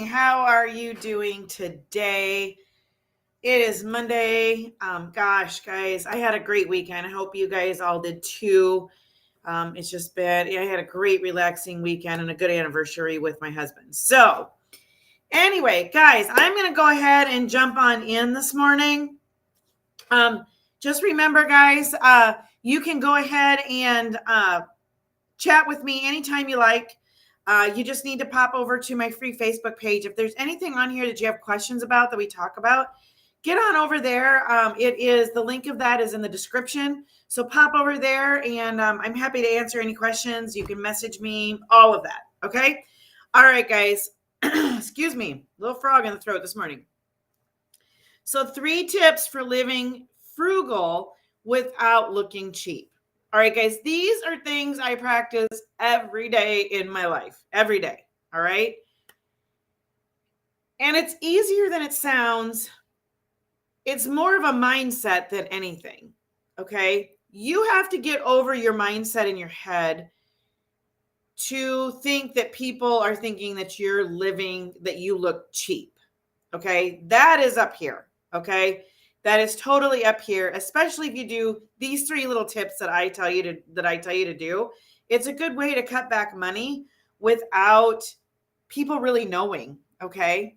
How are you doing today? It is Monday. Gosh, guys, I had a great weekend. I hope you guys all did too. It's just been, I had a great relaxing weekend and a good anniversary with my husband. So, anyway, guys, I'm going to go ahead and jump on in this morning. Just remember, guys, you can go ahead and chat with me anytime you like. You just need to pop over to my free Facebook page. If there's anything on here that you have questions about that we talk about, get on over there. The link of that is in the description. So pop over there and I'm happy to answer any questions. You can message me, all of that. Okay. All right, guys. Excuse me. Little frog in the throat this morning. So 3 tips for living frugal without looking cheap. All right, guys, these are things I practice every day in my life, every day. All right. And it's easier than it sounds. It's more of a mindset than anything. Okay. You have to get over your mindset in your head to think that people are thinking that you're living, that you look cheap. Okay. That is up here. Okay. That is totally up here, especially if you do these 3 little tips that I tell you to do. It's a good way to cut back money without people really knowing. Okay.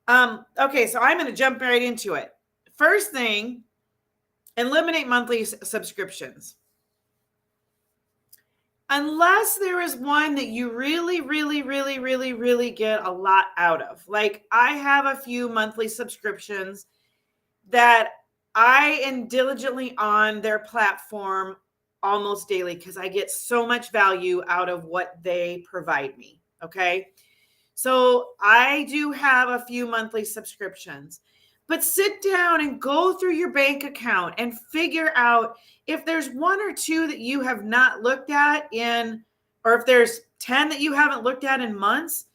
Okay. So I'm going to jump right into it. First thing, eliminate monthly subscriptions. Unless there is one that you really get a lot out of. Like I have a few monthly subscriptions that I am diligently on their platform almost daily because I get so much value out of what they provide me. Okay. So I do have a few monthly subscriptions, but sit down and go through your bank account and figure out if there's 1 or 2 that you have not looked at or if there's 10 that you haven't looked at in months,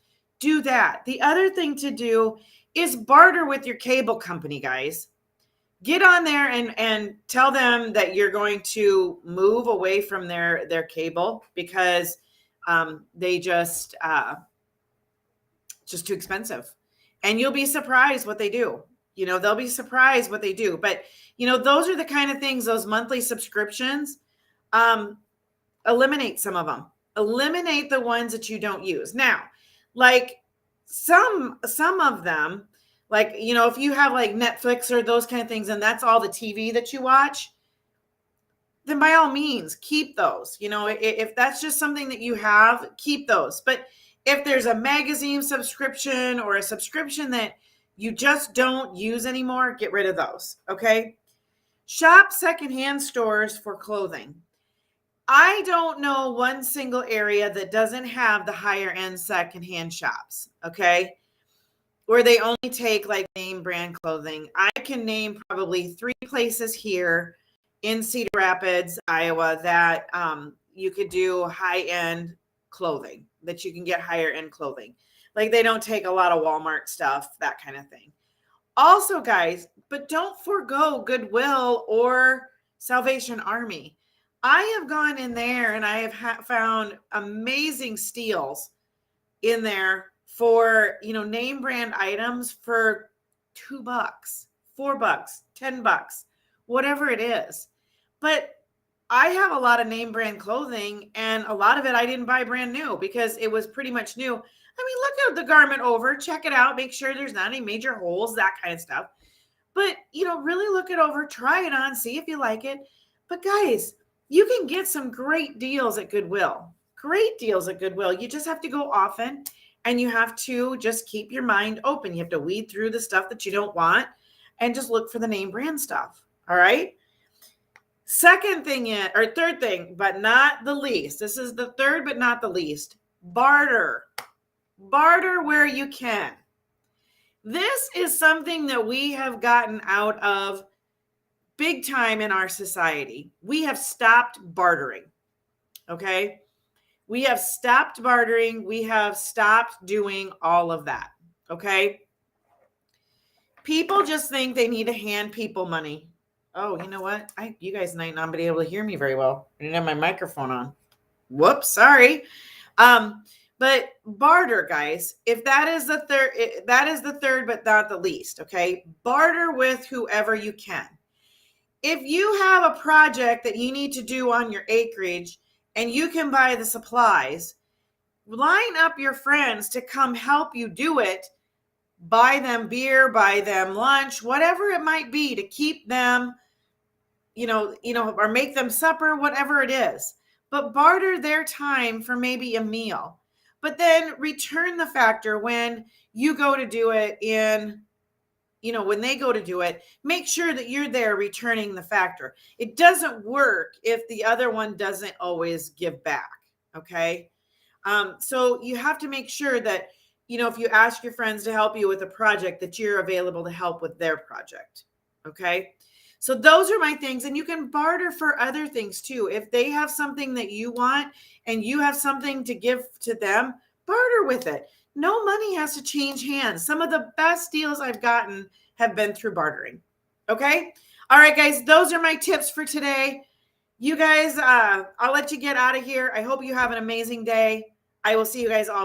do that. The other thing to do is barter with your cable company, guys. Get on there and tell them that you're going to move away from their cable because they just too expensive. And you'll be surprised what they do. They'll be surprised what they do. But, those are the kind of things, those monthly subscriptions, eliminate some of them. Eliminate the ones that you don't use. Now, like some of them, like, if you have like Netflix or those kind of things, and that's all the TV that you watch, then by all means, keep those. If that's just something that you have, keep those. But if there's a magazine subscription or a subscription that you just don't use anymore, get rid of those. Okay. Shop secondhand stores for clothing. I don't know one single area that doesn't have the higher end secondhand shops. Okay. Where they only take like name brand clothing. I can name probably 3 places here in Cedar Rapids, Iowa, that you could do high-end clothing, that you can get higher-end clothing. Like they don't take a lot of Walmart stuff, that kind of thing. Also, guys, but don't forgo Goodwill or Salvation Army. I have gone in there and I have found amazing steals in there for, name brand items for $2, $4, $10, whatever it is. But I have a lot of name brand clothing and a lot of it I didn't buy brand new because it was pretty much new. I mean, look at the garment over, check it out, make sure there's not any major holes, that kind of stuff. But, really look it over, try it on, see if you like it. But guys, you can get some great deals at Goodwill. Great deals at Goodwill. You just have to go often. And you have to just keep your mind open. You have to weed through the stuff that you don't want and just look for the name brand stuff. All right. Third thing, but not the least. This is the third, but not the least. Barter. Barter where you can. This is something that we have gotten out of big time in our society. We have stopped bartering. Okay. We have stopped bartering. We have stopped doing all of that. Okay. People just think they need to hand people money. Oh, you know what? You guys might not be able to hear me very well. I didn't have my microphone on. Whoops, sorry. But barter, guys, if that is the third, but not the least, okay? Barter with whoever you can. If you have a project that you need to do on your acreage and you can buy the supplies, line up your friends to come help you do it. Buy them beer, buy them lunch, whatever it might be to keep them, or make them supper, whatever it is. But barter their time for maybe a meal. But then return the factor when you go to do it when they go to do it, make sure that you're there returning the factor. It doesn't work if the other one doesn't always give back. Okay. So you have to make sure that, if you ask your friends to help you with a project, that you're available to help with their project. Okay. So those are my things. And you can barter for other things too. If they have something that you want and you have something to give to them, barter with it. No money has to change hands. Some of the best deals I've gotten have been through bartering. Okay. All right, guys, those are my tips for today. You guys, I'll let you get out of here. I hope you have an amazing day. I will see you guys all